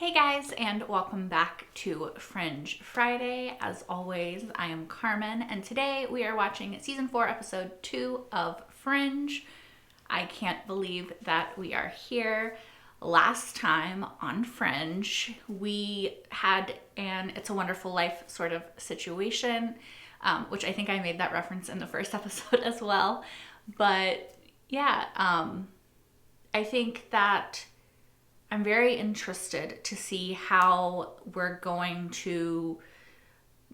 Hey guys, and welcome back to Fringe Friday. As always, I am Carmen, and today we are watching season 4, episode 2 of Fringe. I can't believe that we are here. Last time on Fringe, we had an It's a Wonderful Life sort of situation, which I think I made that reference in the first episode as well. But yeah, I think that I'm very interested to see how we're going to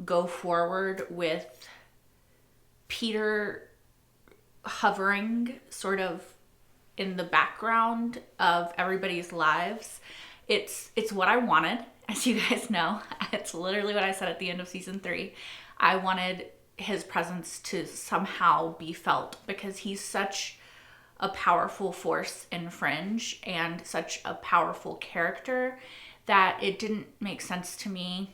go forward with Peter hovering sort of in the background of everybody's lives. It's what I wanted, as you guys know. It's literally what I said at the end of season 3. I wanted his presence to somehow be felt because he's such a powerful force in Fringe and such a powerful character that it didn't make sense to me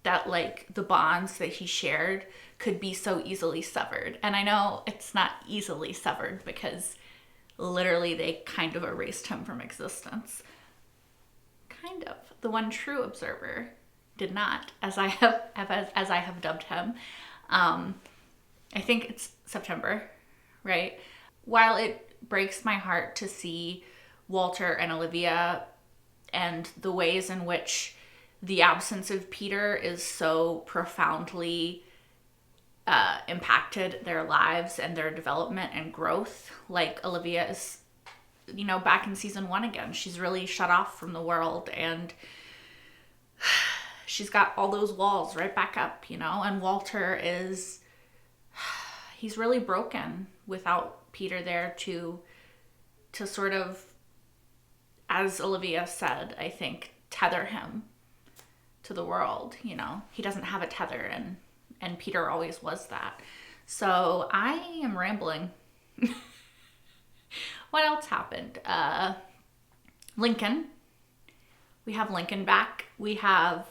that like the bonds that he shared could be so easily severed. And I know it's not easily severed because literally they kind of erased him from existence. Kind of. The one true observer did not, as I have dubbed him. I think it's September, right? While it breaks my heart to see Walter and Olivia and the ways in which the absence of Peter is so profoundly impacted their lives and their development and growth. Like Olivia is, back in season 1 again. She's really shut off from the world and she's got all those walls right back up, and Walter is, he's really broken without Peter there to sort of, as Olivia said, I think, tether him to the world. He doesn't have a tether, and Peter always was that. So I am rambling. What else happened? Lincoln. We have Lincoln back. We have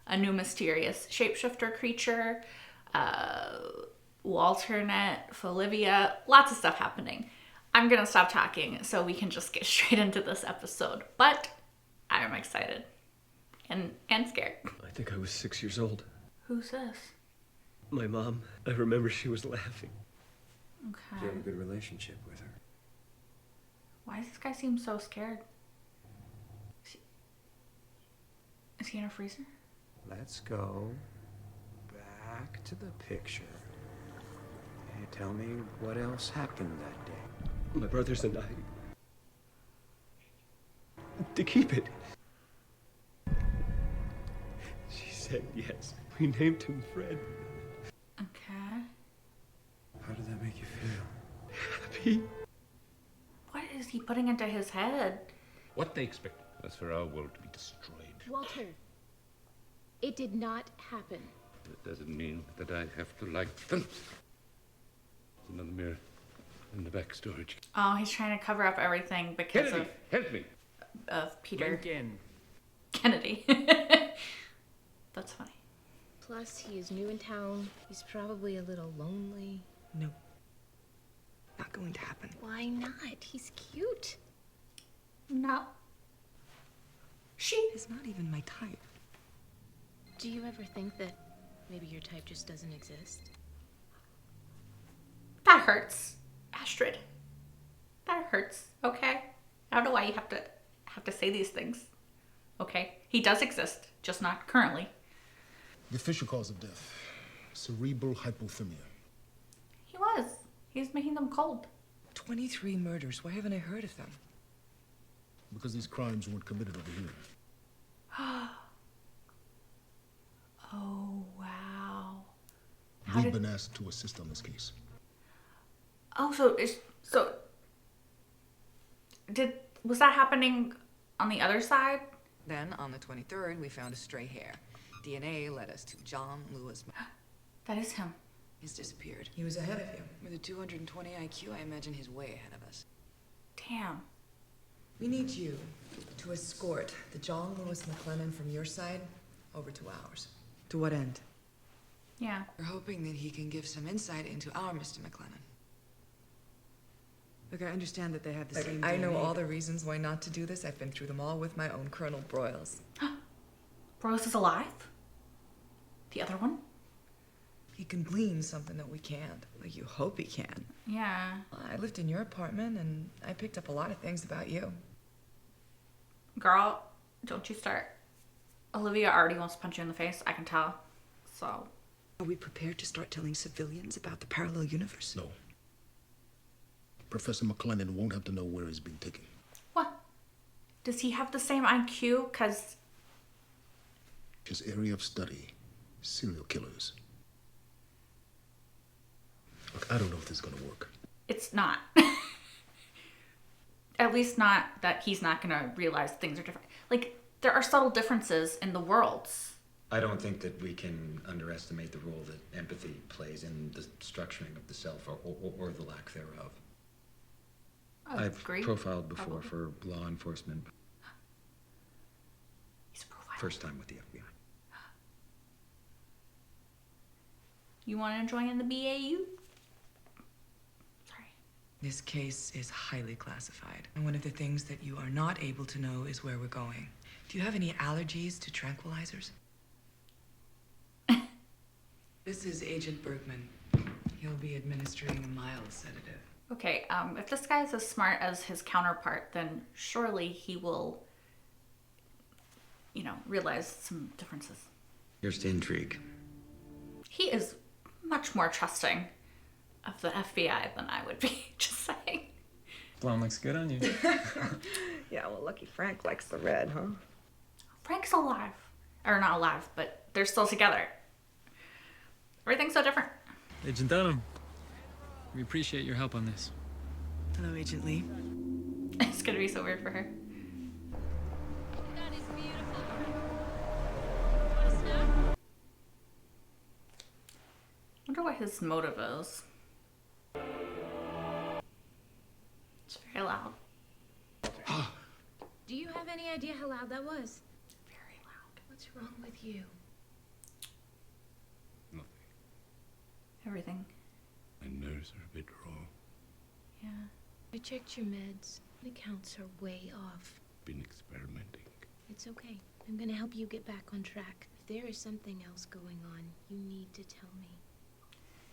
a new mysterious shapeshifter creature. Alternate for Olivia, lots of stuff happening. I'm gonna stop talking so we can just get straight into this episode. But I'm excited and scared. I think I was 6 years old. Who's this? My mom. I remember she was laughing. Okay. Do you have a good relationship with her? Why does this guy seem so scared? Is he in a freezer? Let's go back to the picture. And tell me what else happened that day. My brothers and I. To keep it. She said yes. We named him Fred. Okay. How did that make you feel? Happy. What is he putting into his head? What they expect is for our world to be destroyed. Walter, it did not happen. That doesn't mean that I have to like them. There's another mirror in the back storage. Oh, he's trying to cover up everything because Kennedy, help me. of Peter Lincoln. Kennedy. That's funny. Plus, he is new in town. He's probably a little lonely. No. Not going to happen. Why not? He's cute. No. She. He's not even my type. Do you ever think that maybe your type just doesn't exist? That hurts, Astrid. That hurts. Okay. I don't know why you have to say these things. Okay. He does exist, just not currently. The official cause of death, cerebral hypothermia. He was. He's making them cold. 23 murders. Why haven't I heard of them? Because these crimes weren't committed over here. Oh wow. We've been asked to assist on this case. Oh, was that happening on the other side? Then, on the 23rd, we found a stray hair. DNA led us to John Lewis. That is him. He's disappeared. He was ahead of you. With a 220 IQ, I imagine he's way ahead of us. Damn. We need you to escort the John Lewis McLennan from your side over to ours. To what end? Yeah. We're hoping that he can give some insight into our Mr. McLennan. Look, I understand that they have the same I know DNA, all but- the reasons why not to do this. I've been through them all with my own Colonel Broyles. Broyles is alive? The other one? He can glean something that we can't. Like, you hope he can. Yeah. I lived in your apartment, and I picked up a lot of things about you. Girl, don't you start. Olivia already wants to punch you in the face. I can tell. So. Are we prepared to start telling civilians about the parallel universe? No. Professor McLennan won't have to know where he's been taken. What? Does he have the same IQ? Because. His area of study, serial killers. Look, I don't know if this is gonna work. It's not. At least not that he's not gonna realize things are different. Like, there are subtle differences in the worlds. I don't think that we can underestimate the role that empathy plays in the structuring of the self or the lack thereof. I've Agree. profiled before Probably. for law enforcement. He's a profiler. First time with the FBI. You want to join the BAU? Sorry. This case is highly classified. And one of the things that you are not able to know is where we're going. Do you have any allergies to tranquilizers? This is Agent Bergman. He'll be administering a mild sedative. Okay, if this guy is as smart as his counterpart, then surely he will, realize some differences. Here's to intrigue. He is much more trusting of the FBI than I would be, just saying. Blonde looks good on you. Yeah, well, lucky Frank likes the red, huh? Frank's alive. Or not alive, but they're still together. Everything's so different. Agent Dunham, we appreciate your help on this. Hello, Agent Lee. It's gonna be so weird for her. That is beautiful. Want a snack? Wonder what his motive is. It's very loud. Do you have any idea how loud that was? Very loud. What's wrong with you? Nothing. Everything. My nerves are a bit raw. Yeah. I checked your meds. The counts are way off. Been experimenting. It's okay. I'm gonna help you get back on track. If there is something else going on, you need to tell me.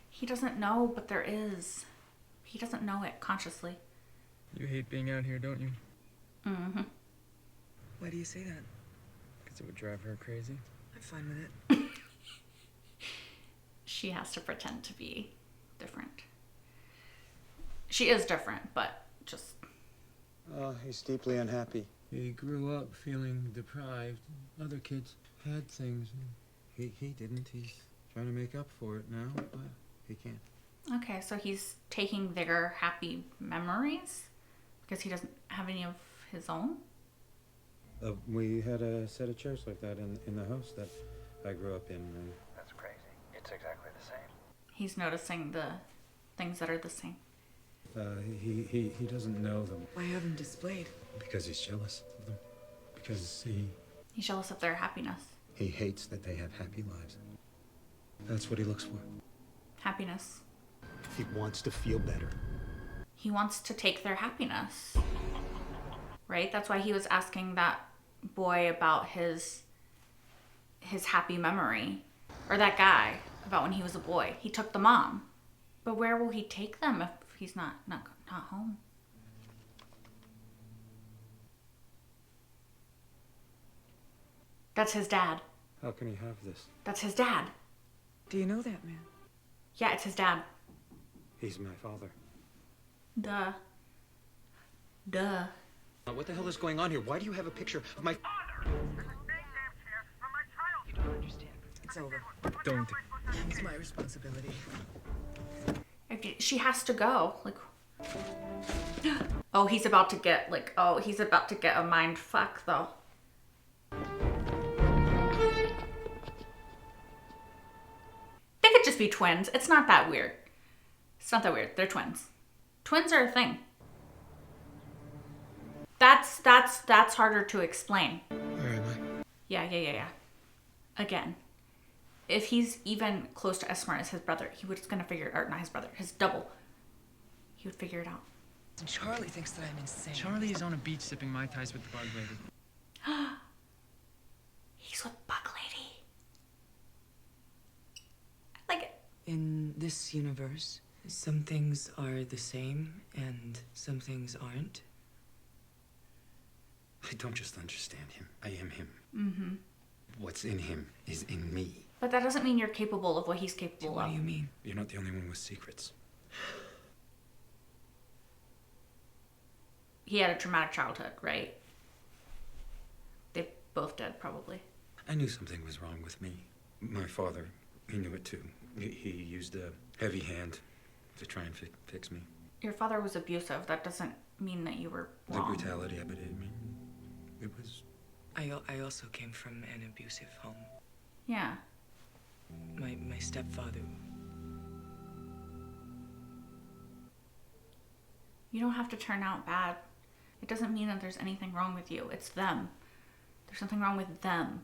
He doesn't know, but there is. He doesn't know it consciously. You hate being out here, don't you? Mm-hmm. Why do you say that? Because it would drive her crazy. I'm fine with it. She has to pretend to be different. She is different, but just... Oh, he's deeply unhappy. He grew up feeling deprived. Other kids had things. He didn't. He's trying to make up for it now, but he can't. Okay, so he's taking their happy memories because he doesn't have any of his own? We had a set of chairs like that in the house that I grew up in. That's crazy. It's exactly the same. He's noticing the things that are the same. He doesn't know them Why have them displayed? because he's jealous of them. Because He's jealous of their happiness. He hates that they have happy lives. That's what he looks for. Happiness. He wants to feel better. He wants to take their happiness. Right? That's why he was asking that boy about his happy memory. Or that guy about when he was a boy. He took the mom. But where will he take them if he's not home? That's his dad. how can he have this? That's his dad. Do you know that man? Yeah, it's his dad. He's my father. Duh. What the hell is going on here? Why do you have a picture of my... It's over. Don't. It's my responsibility. She has to go. Like, oh, he's about to get a mind fuck though. They could just be twins. It's not that weird. It's not that weird. They're twins. Twins are a thing. That's harder to explain. Where am I? Yeah. Again, if he's even close to as smart as his brother, he was gonna figure it out. Not his brother, his double. He would figure it out. And Charlie thinks that I'm insane. Charlie is on a beach sipping Mai Tais with the bug lady. He's with Bug Lady. I like it. In this universe, some things are the same and some things aren't. I don't just understand him. I am him. Mm-hmm. What's in him is in me. But that doesn't mean you're capable of what he's capable What of. do you mean? You're not the only one with secrets. He had a traumatic childhood, right? They both did, probably. I knew something was wrong with me. My father, he knew it too. He used a heavy hand to try and fix me. Your father was abusive. That doesn't mean that you were wrong. The brutality of it, it was... I also came from an abusive home. Yeah. My stepfather. You don't have to turn out bad. It doesn't mean that there's anything wrong with you. It's them. There's something wrong with them,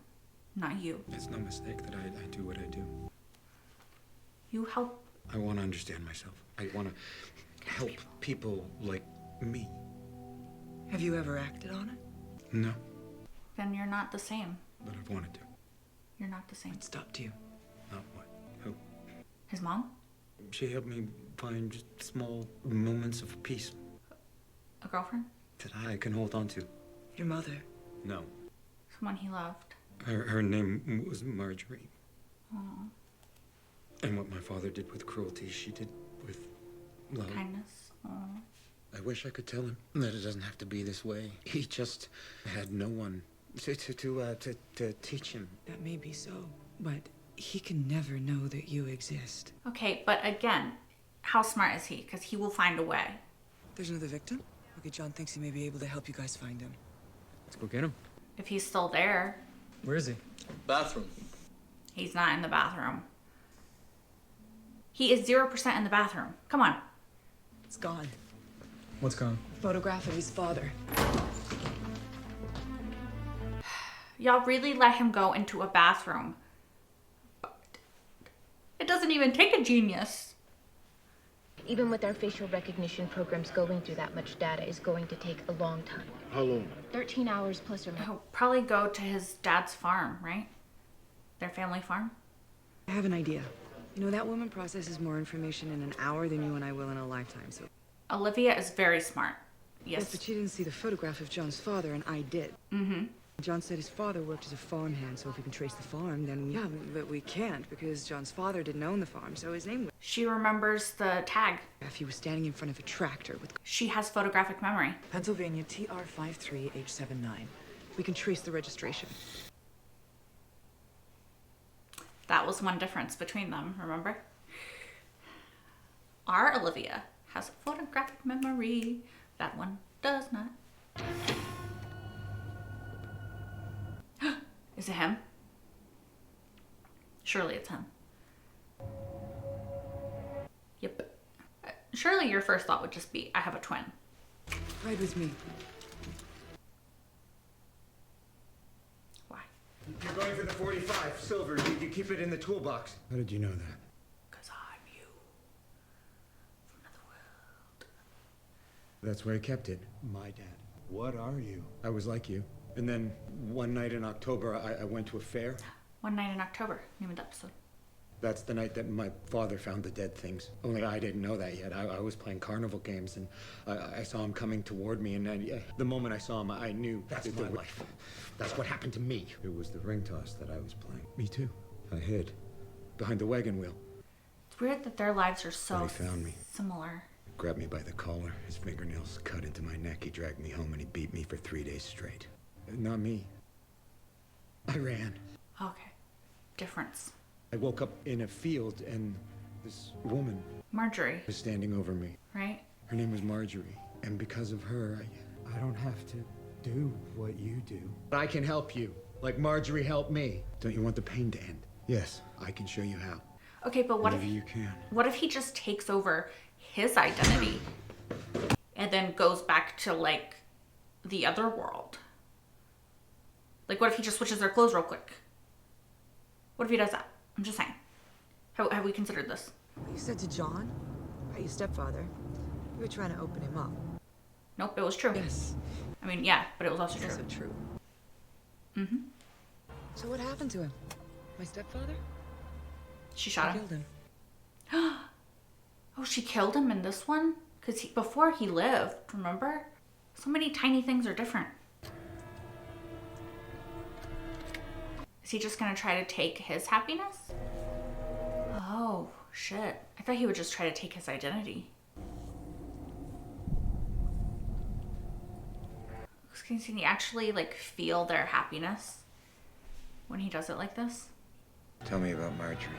not you. It's no mistake that I do what I do. You help. I want to understand myself. I want to help people like me. Have you ever acted on it? No, Then you're not the same. but I've wanted to. You're not the same. What stopped you? Not what? Who? His mom? She helped me find just small moments of peace A girlfriend? that I can hold on to. Your mother. No. Someone he loved. Her name was Marjorie. Aw. And what my father did with cruelty, she did with love. Kindness. Aw. I wish I could tell him that it doesn't have to be this way. He just had no one to teach him. That may be so, but he can never know that you exist. Okay, but again, how smart is he? Because he will find a way. There's another victim? Okay, John thinks he may be able to help you guys find him. Let's go get him. If he's still there, Where is he? Bathroom. he's not in the bathroom. He is 0% in the bathroom. Come on. It's gone. What's gone? Photograph of his father. Y'all really let him go into a bathroom. It doesn't even take a genius. Even with our facial recognition programs, going through that much data is going to take a long time. How long? 13 hours plus or minus. He'll probably go to his dad's farm, right? Their family farm. I have an idea. You know, that woman processes more information in an hour than you and I will in a lifetime, so... Olivia is very smart. Yes. But she didn't see the photograph of John's father, and I did. Mm-hmm. John said his father worked as a farmhand, so if we can trace the farm, then we... Yeah, but we can't, because John's father didn't own the farm, so his name was... She remembers the tag. He was standing in front of a tractor with... She has photographic memory. Pennsylvania TR53H79. We can trace the registration. That was one difference between them, remember? Our Olivia has photographic memory. That one does not. Is it him? Surely it's him. Yep. Surely your first thought would just be, I have a twin. Ride with me. Why? You're going for the 45, silver. You keep it in the toolbox. How did you know that? Because I'm you. From another world. That's where I kept it. My dad. What are you? I was like you. And then one night in October, I went to a fair. One Night in October. Name of the episode. That's the night that my father found the dead things. Only I didn't know that yet. I was playing carnival games, and I saw him coming toward me, and the moment I saw him, I knew... That's my life. That's what happened to me. It was the ring toss that I was playing. Me too. I hid behind the wagon wheel. It's weird that their lives are so He found me. similar. Grabbed me by the collar, his fingernails cut into my neck. He dragged me home, and he beat me for 3 days straight. Not me. I ran. Okay. Difference. I woke up in a field, and this woman Marjorie, was standing over me. right? Her name was Marjorie, and because of her, I don't have to do what you do. But I can help you, like Marjorie helped me. Don't you want the pain to end? Yes, I can show you how. Okay, but what Maybe if you can. What if he just takes over his identity and then goes back to like the other world? Like, what if he just switches their clothes real quick? What if he does that? I'm just saying. Have we considered this? You said to John, about your stepfather, you were trying to open him up. Nope, it was true. Yes. I mean, yeah, but it was also It's true. also true. Mm-hmm. So what happened to him? My stepfather? She shot him. Killed him. Oh, she killed him in this one? Because before he lived, remember? So many tiny things are different. Is he just gonna try to take his happiness? Oh, shit. I thought he would just try to take his identity. Can he actually, like, feel their happiness when he does it like this? Tell me about Marjorie.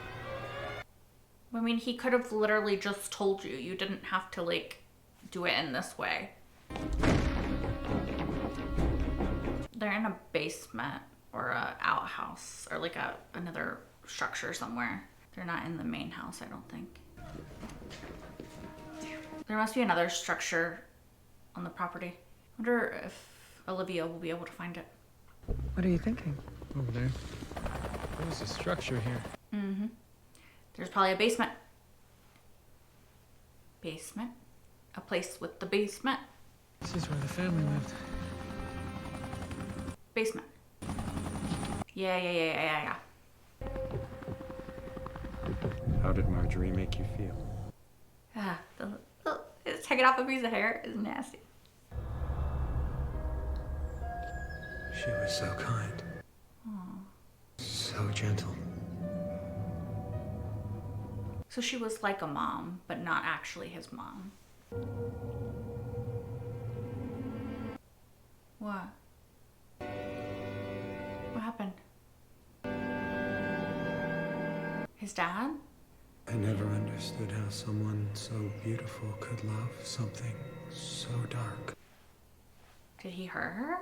I mean, he could have literally just told you. You didn't have to, like, do it in this way. They're in a basement or a outhouse or, like, another structure somewhere. They're not in the main house, I don't think. There must be another structure on the property. I wonder if Olivia will be able to find it. What are you thinking? Over there. There's a structure here. Mm-hmm. There's probably a basement. Basement? A place with the basement. This is where the family lived. Basement. Yeah. How did Marjorie make you feel? Taking off a piece of hair is nasty. She was so kind. So gentle. So she was like a mom, but not actually his mom. What? What happened? His dad? I never understood how someone so beautiful could love something so dark. Did he hurt her?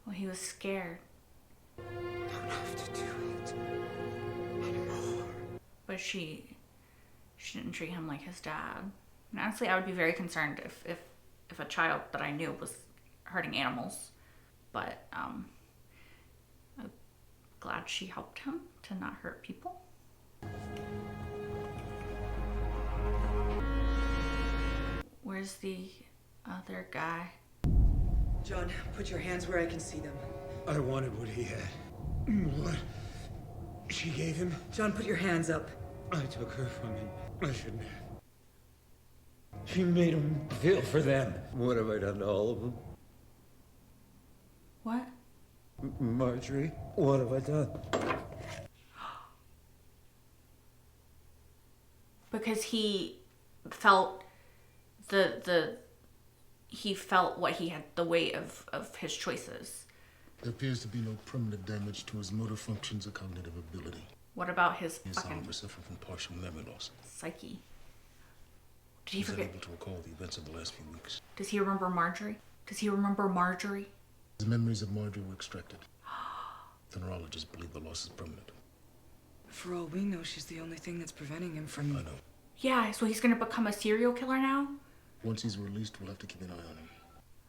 Well, he was scared. Don't have to do it anymore. But she didn't treat him like his dad. And honestly, I would be very concerned if a child that I knew was hurting animals. But I'm glad she helped him to not hurt people. Where's the other guy? John, put your hands where I can see them. I wanted what he had. What she gave him? John, put your hands up. I took her from him. I shouldn't have. She made him feel for them. What have I done to all of them? What? Marjorie, what have I done? Because he felt he felt what he had, the weight of his choices. There appears to be no permanent damage to his motor functions or cognitive ability. What about his He is, fucking however, suffering from partial memory loss. psyche? Did he He's forget? unable to recall the events of the last few weeks. Does he remember Marjorie? Does he remember Marjorie? His memories of Marjorie were extracted. The neurologists believe the loss is permanent. For all we know, she's the only thing that's preventing him from... I know. Yeah, so he's gonna become a serial killer now? Once he's released, we'll have to keep an eye on him.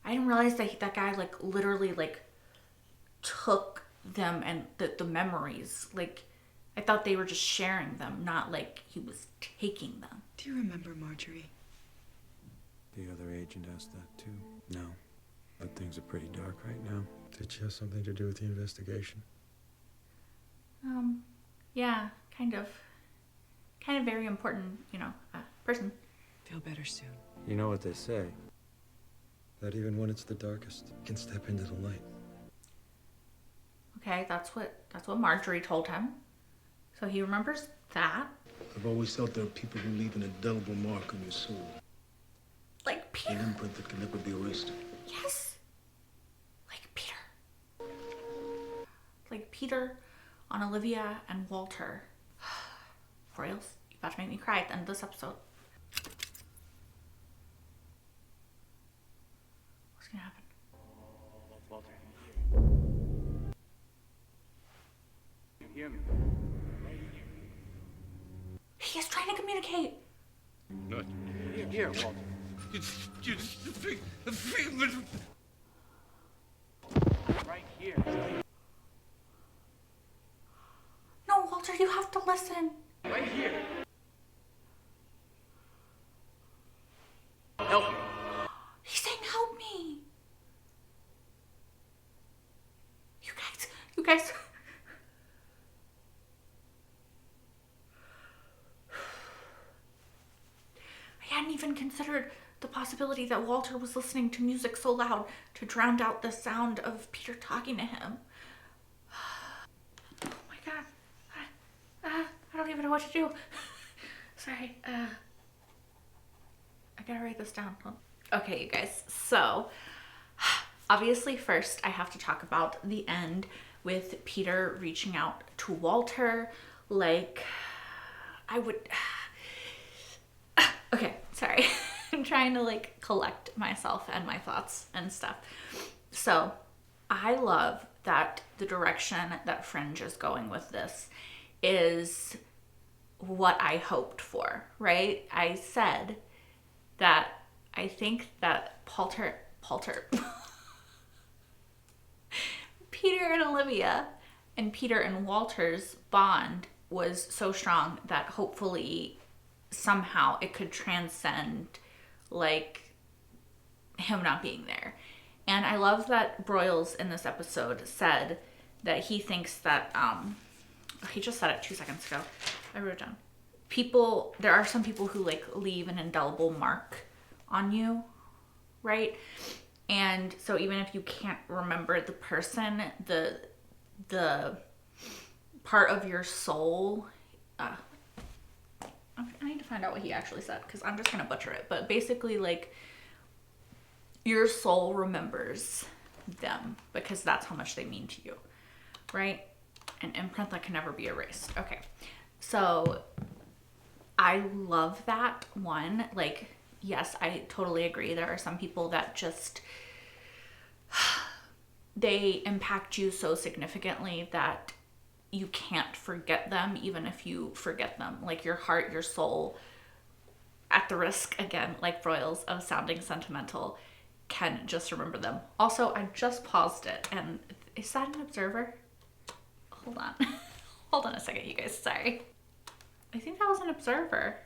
I didn't realize that guy, like, literally, like, took them and the memories. Like, I thought they were just sharing them, not like he was taking them. Do you remember Marjorie? The other agent asked that too. No. But things are pretty dark right now. Did she have something to do with the investigation? Yeah, kind of very important, person. Feel better soon. You know what they say? That even when it's the darkest, you can step into the light. Okay, that's what Marjorie told him. So he remembers that. I've always felt there are people who leave an indelible mark on your soul. Like An Peter. imprint that can never be erased. Yes. Like Peter. Like Peter on Olivia and Walter. Royals, you're about to make me cry at the end of this episode. What's gonna happen? Walter. You hear me? He is trying to communicate. Not Here, Walter. It's just a figment. Right here. Walter, you have to listen. Right here. Help me. He's saying, help me. You guys. I hadn't even considered the possibility that Walter was listening to music so loud to drown out the sound of Peter talking to him. Oh my god. I don't even know what to do. Sorry. I gotta write this down. Okay, you guys. So, obviously first I have to talk about the end with Peter reaching out to Walter. Like, I would... Okay, sorry. I'm trying to like collect myself and my thoughts and stuff. So, I love that the direction that Fringe is going with this is what I hoped for, right? I said that I think that Peter and Olivia and Peter and Walter's bond was so strong that hopefully somehow it could transcend like him not being there. And I love that Broyles in this episode said that he thinks that he just said it 2 seconds ago. I wrote it down. There are some people who like leave an indelible mark on you, right? And so even if you can't remember the person, the part of your soul, I need to find out what he actually said because I'm just gonna butcher it. But basically, like, your soul remembers them because that's how much they mean to you, right? An imprint that can never be erased. Okay, so I love that one. Like, yes, I totally agree. There are some people that just, they impact you so significantly that you can't forget them even if you forget them. Like your heart, your soul, at the risk, again, like Broyles, of sounding sentimental, can just remember them. Also, I just paused it, and is that an observer? Hold on. Hold on a second, you guys. Sorry. I think that was an observer.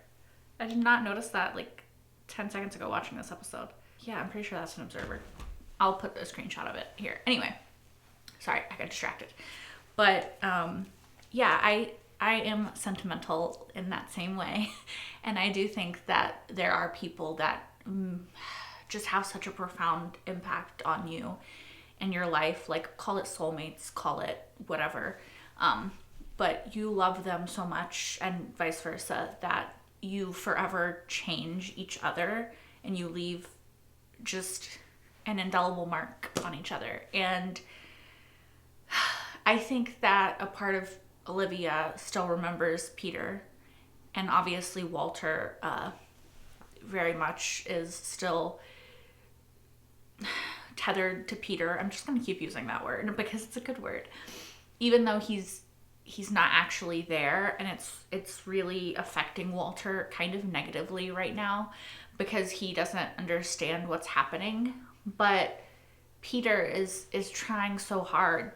I did not notice that like 10 seconds ago watching this episode. Yeah, I'm pretty sure that's an observer. I'll put a screenshot of it here. Anyway, sorry, I got distracted. But yeah, I am sentimental in that same way. And I do think that there are people that just have such a profound impact on you and your life. Like, call it soulmates, call it whatever. But you love them so much, and vice versa, that you forever change each other and you leave just an indelible mark on each other. And I think that a part of Olivia still remembers Peter, and obviously Walter very much is still tethered to Peter. I'm just going to keep using that word because it's a good word. Even though he's not actually there, and it's really affecting Walter kind of negatively right now because he doesn't understand what's happening. But Peter is trying so hard,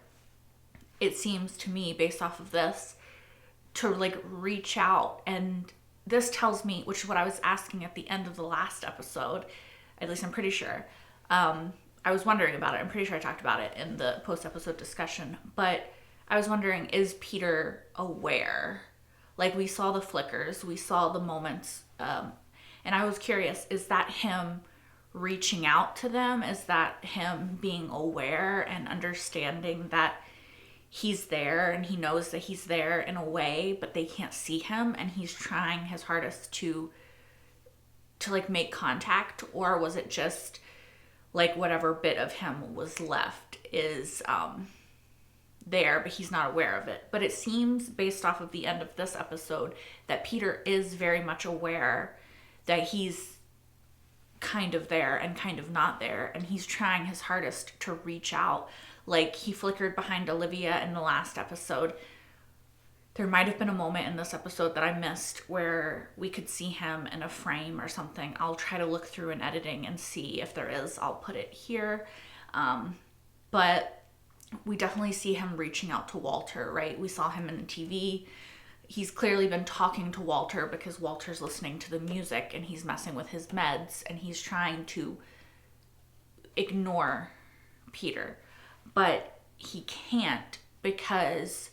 it seems to me, based off of this, to like reach out. And this tells me, which is what I was asking at the end of the last episode, at least I'm pretty sure. I was wondering about it. I'm pretty sure I talked about it in the post-episode discussion, but I was wondering, is Peter aware? Like, we saw the flickers, we saw the moments, and I was curious, is that him reaching out to them? Is that him being aware and understanding that he's there and he knows that he's there in a way, but they can't see him and he's trying his hardest to like make contact? Or was it just like whatever bit of him was left is there, but he's not aware of it? But it seems, based off of the end of this episode, that Peter is very much aware that he's kind of there and kind of not there, and he's trying his hardest to reach out. Like, he flickered behind Olivia in the last episode. There might have been a moment in this episode that I missed where we could see him in a frame or something. I'll try to look through in editing and see if there is. I'll put it here. But we definitely see him reaching out to Walter, right? We saw him in the TV he's clearly been talking to Walter because Walter's listening to the music and he's messing with his meds and he's trying to ignore Peter. But he can't, because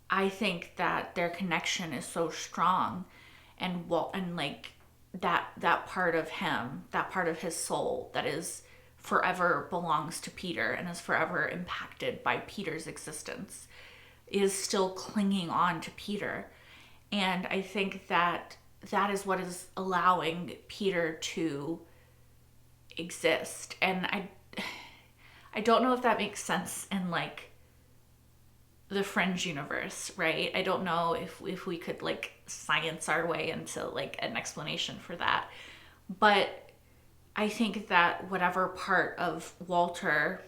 I think that their connection is so strong, and like that part of him, that part of his soul that is forever belongs to Peter and is forever impacted by Peter's existence, is still clinging on to Peter. And I think that that is what is allowing Peter to exist. And I don't know if that makes sense in like the Fringe universe, right? I don't know if we could like science our way into like an explanation for that. But I think that whatever part of Walter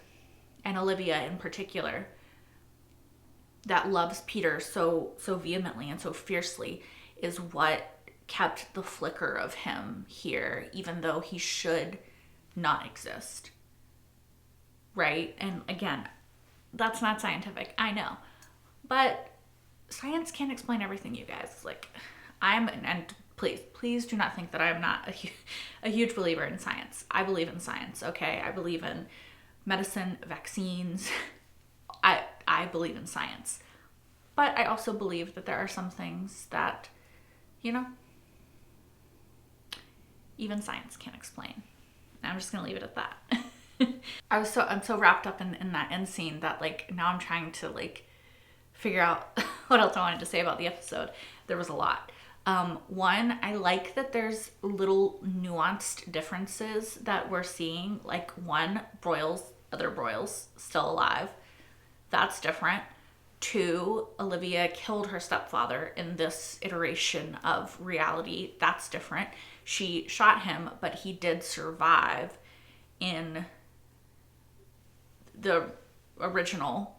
and Olivia in particular that loves Peter so vehemently and so fiercely is what kept the flicker of him here, even though he should not exist. Right? And again, that's not scientific, I know. But science can't explain everything, you guys. Like, and please do not think that I'm not a huge believer in science. I believe in science, okay? I believe in medicine, vaccines. I believe in science. But I also believe that there are some things that, you know, even science can't explain. And I'm just going to leave it at that. I'm so wrapped up in that end scene that like now I'm trying to like figure out what else I wanted to say about the episode. There was a lot. One, I like that there's little nuanced differences that we're seeing. Like one, other Broyles still alive. That's different. Two, Olivia killed her stepfather in this iteration of reality. That's different. She shot him, but he did survive in the original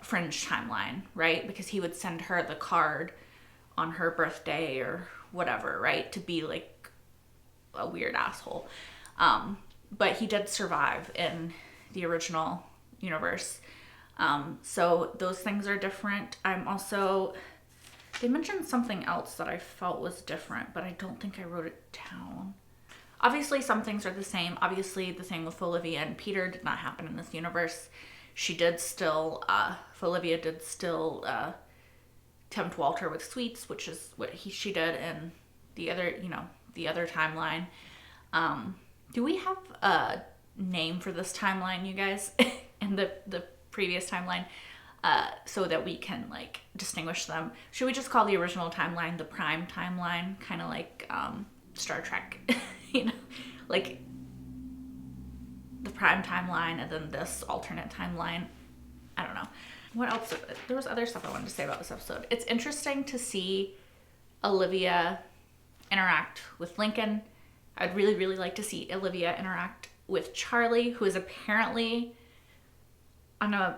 Fringe timeline, right? Because he would send her the card on her birthday or whatever, right? To be like a weird asshole. But he did survive in the original universe. So those things are different. They mentioned something else that I felt was different, but I don't think I wrote it down. Obviously, some things are the same. Obviously, the thing with Olivia and Peter did not happen in this universe. She did still, Olivia did still tempt Walter with sweets, which is what she did in the other timeline. Do we have a name for this timeline, you guys, in the previous timeline, so that we can like distinguish them? Should we just call the original timeline the prime timeline, kind of like Star Trek? You know, like the prime timeline and then this alternate timeline. I don't know. What else? There was other stuff I wanted to say about this episode. It's interesting to see Olivia interact with Lincoln. I'd really, really like to see Olivia interact with Charlie, who is apparently on a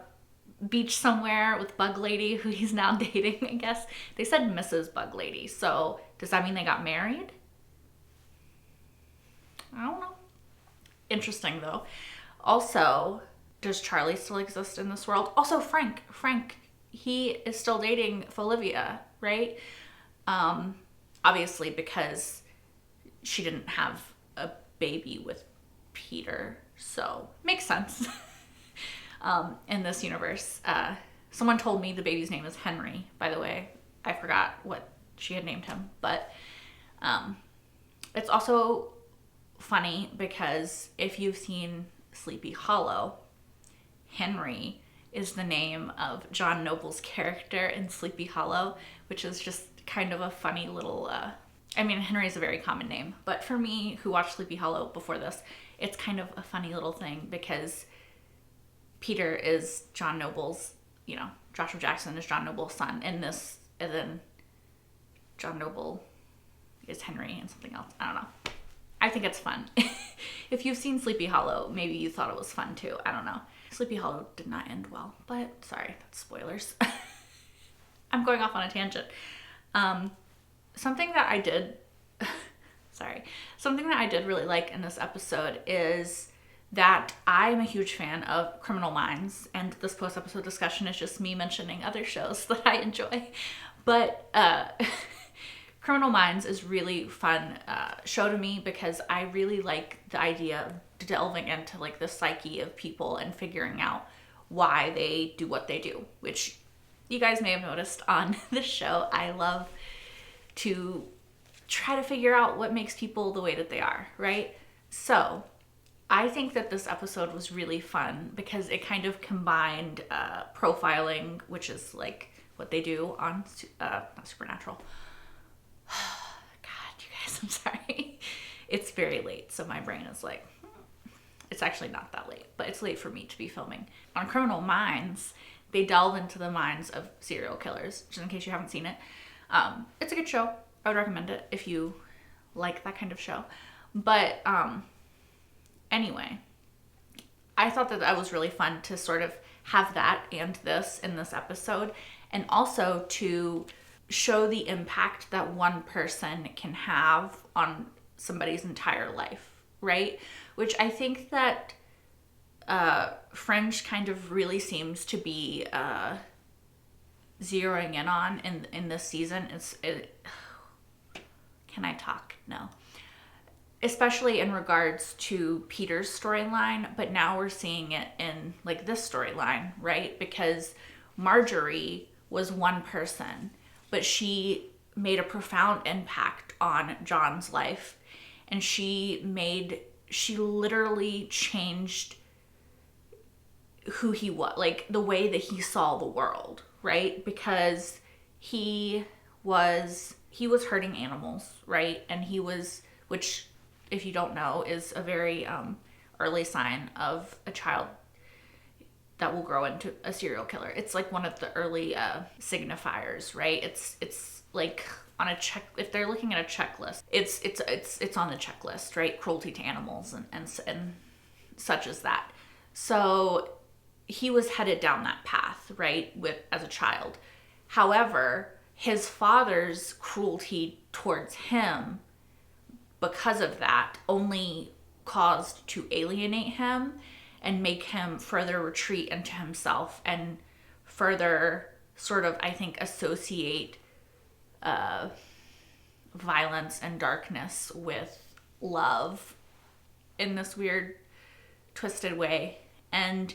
beach somewhere with Bug Lady, who he's now dating, I guess. They said Mrs. Bug Lady. So does that mean they got married? I don't know. Interesting, though. Also, does Charlie still exist in this world? Also, Frank, he is still dating Olivia, right? Obviously, because she didn't have a baby with Peter, so makes sense. In this universe, someone told me the baby's name is Henry. By the way, I forgot what she had named him, but it's also funny because if you've seen Sleepy Hollow, Henry is the name of John Noble's character in Sleepy Hollow, which is just kind of a funny little, Henry is a very common name, but for me, who watched Sleepy Hollow before this, it's kind of a funny little thing because Peter is John Noble's, Joshua Jackson is John Noble's son in this, and then John Noble is Henry and something else. I don't know. I think it's fun. If you've seen Sleepy Hollow, maybe you thought it was fun too. I don't know. Sleepy Hollow did not end well, but sorry, that's spoilers. I'm going off on a tangent. Something that I did really like in this episode is that I'm a huge fan of Criminal Minds, and this post-episode discussion is just me mentioning other shows that I enjoy. But Criminal Minds is really fun show to me because I really like the idea of delving into like the psyche of people and figuring out why they do what they do, which you guys may have noticed on this show. I love to try to figure out what makes people the way that they are, right? So I think that this episode was really fun because it kind of combined profiling, which is like what they do on not Supernatural. God, you guys, I'm sorry. It's very late, so my brain is like, it's actually not that late, but it's late for me to be filming. On Criminal Minds, they delve into the minds of serial killers, just in case you haven't seen it. It's a good show. I would recommend it if you like that kind of show. But anyway, I thought that was really fun to sort of have that and this in this episode, and also to show the impact that one person can have on somebody's entire life, right? Which I think that Fringe kind of really seems to be zeroing in on in this season. Can I talk? No. Especially in regards to Peter's storyline, but now we're seeing it in like this storyline, right? Because Marjorie was one person, but she made a profound impact on John's life, and she literally changed who he was, like the way that he saw the world, right? Because he was hurting animals, right? And which if you don't know, is a very early sign of a child that will grow into a serial killer. It's like one of the early signifiers, right? It's like on a check. If they're looking at a checklist, it's on the checklist, right? Cruelty to animals and such as that. So he was headed down that path, right? As a child. However, his father's cruelty towards him, because of that, only caused to alienate him and make him further retreat into himself and further sort of, I think, associate violence and darkness with love in this weird, twisted way. And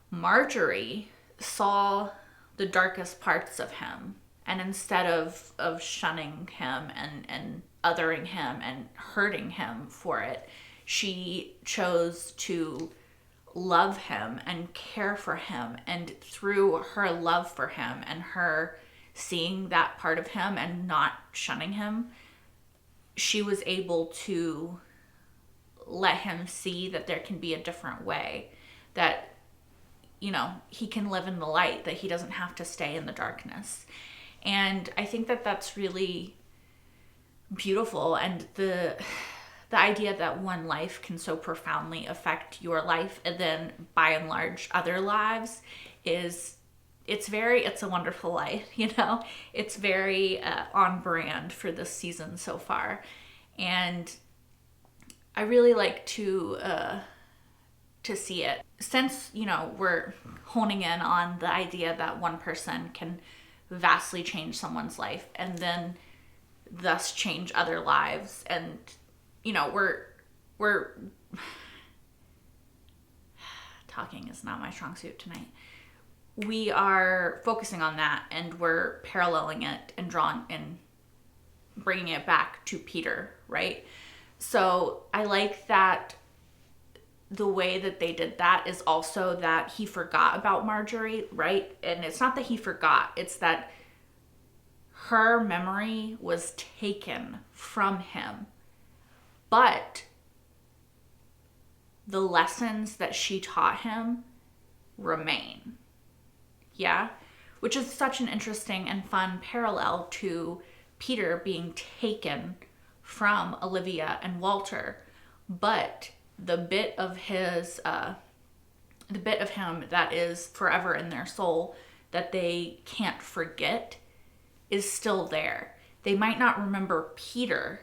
Marjorie saw the darkest parts of him, and instead of shunning him and othering him and hurting him for it, she chose to love him and care for him. And through her love for him and her seeing that part of him and not shunning him, she was able to let him see that there can be a different way, that, you know, he can live in the light, that he doesn't have to stay in the darkness. And I think that that's really beautiful. And the idea that one life can so profoundly affect your life and then by and large other lives it's a wonderful life, you know. It's very on brand for this season so far. And I really like to see it, since, you know, we're honing in on the idea that one person can vastly change someone's life and then thus change other lives. And, you know, we're talking is not my strong suit tonight. We are focusing on that, and we're paralleling it and bringing it back to Peter, right? So I like that the way that they did that is also that he forgot about Marjorie, right? And it's not that he forgot, it's that her memory was taken from him. But the lessons that she taught him remain. Yeah? Which is such an interesting and fun parallel to Peter being taken from Olivia and Walter. But the bit of him that is forever in their soul that they can't forget is still there. They might not remember Peter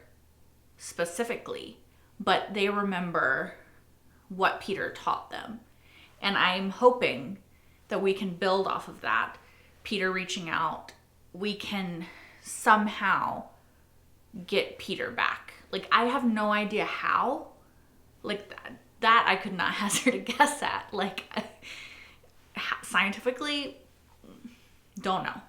specifically, but they remember what Peter taught them. And I'm hoping that we can build off of that. Peter reaching out we can somehow get Peter back. Like, I have no idea how. Like, that I could not hazard a guess at. Like, scientifically, don't know.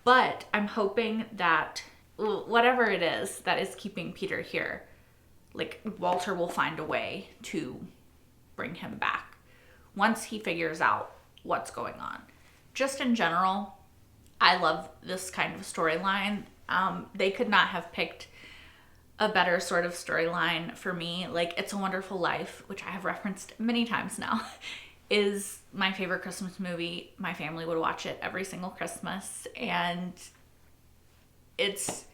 But I'm hoping that whatever it is that is keeping Peter here, like, Walter will find a way to bring him back once he figures out what's going on. Just in general, I love this kind of storyline. They could not have picked a better sort of storyline for me. Like, It's a Wonderful Life, which I have referenced many times now, is my favorite Christmas movie. My family would watch it every single Christmas, and it's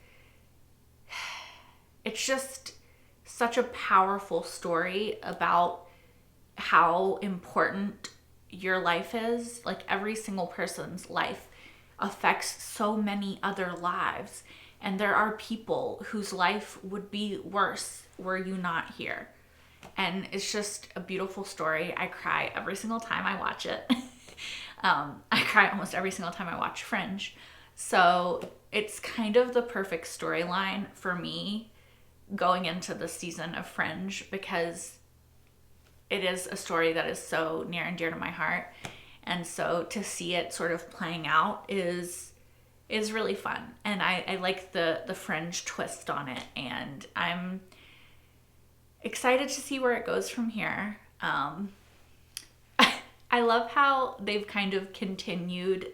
just such a powerful story about how important your life is. Like, every single person's life affects so many other lives, and there are people whose life would be worse were you not here. And it's just a beautiful story. I cry every single time I watch it. I cry almost every single time I watch Fringe. So it's kind of the perfect storyline for me going into the season of Fringe, because it is a story that is so near and dear to my heart. And so to see it sort of playing out is really fun. And I like the Fringe twist on it. And I'm excited to see where it goes from here. I love how they've kind of continued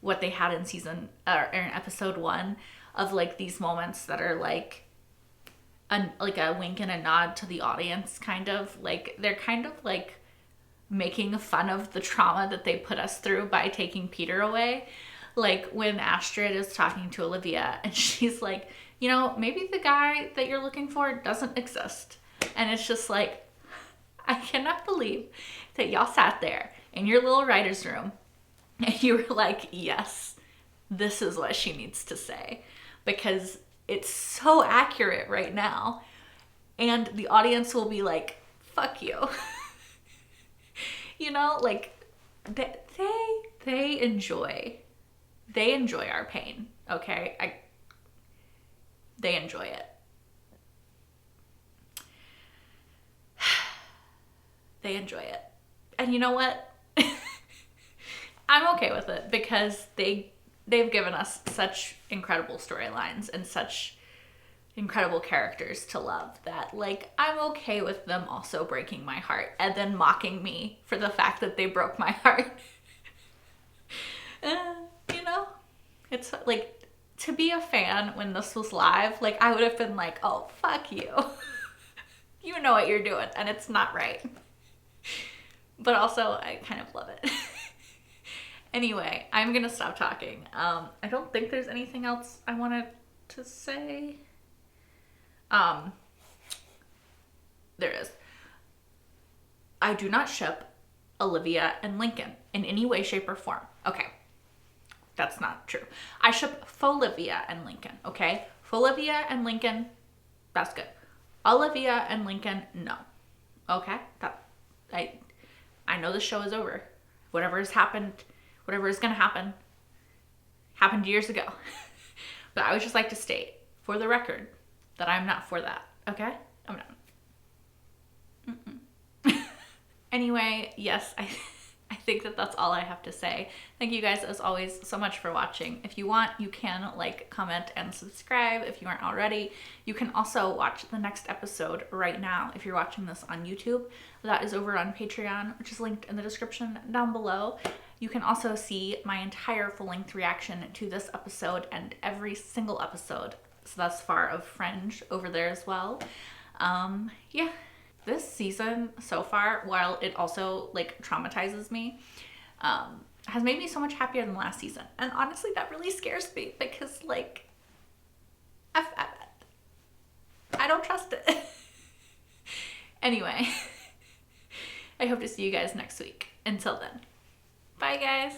what they had in episode 1 of, like, these moments that are like a wink and a nod to the audience, kind of. Like, they're kind of like making fun of the trauma that they put us through by taking Peter away. Like, when Astrid is talking to Olivia and she's like, you know, maybe the guy that you're looking for doesn't exist. And it's just like, I cannot believe that y'all sat there in your little writer's room and you were like, yes, this is what she needs to say. Because it's so accurate right now. And the audience will be like, fuck you. You know, like, they enjoy our pain, okay? They enjoy it. They enjoy it. And you know what? I'm okay with it, because they've given us such incredible storylines and such incredible characters to love that, like, I'm okay with them also breaking my heart and then mocking me for the fact that they broke my heart. You know, it's like, to be a fan when this was live, like, I would have been like, oh, fuck you. You know what you're doing, and it's not right. But also, I kind of love it. Anyway, I'm gonna stop talking. I don't think there's anything else I wanted to say. There is. I do not ship Olivia and Lincoln in any way, shape, or form. Okay. That's not true. I ship Folivia and Lincoln, okay? Folivia and Lincoln, that's good. Olivia and Lincoln, no. Okay? I know the show is over. Whatever has happened, whatever is going to happen, happened years ago. But I would just like to state, for the record, that I'm not for that, okay? I'm not. Anyway, yes, I think that that's all I have to say. Thank you guys, as always, so much for watching. If you want, you can like, comment, and subscribe if you aren't already. You can also watch the next episode right now if you're watching this on YouTube. That is over on Patreon, which is linked in the description down below. You can also see my entire full-length reaction to this episode and every single episode thus far of Fringe over there as well. Yeah. This season so far, while it also like traumatizes me, has made me so much happier than last season. And honestly, that really scares me because, like, I don't trust it. Anyway, I hope to see you guys next week. Until then, bye guys.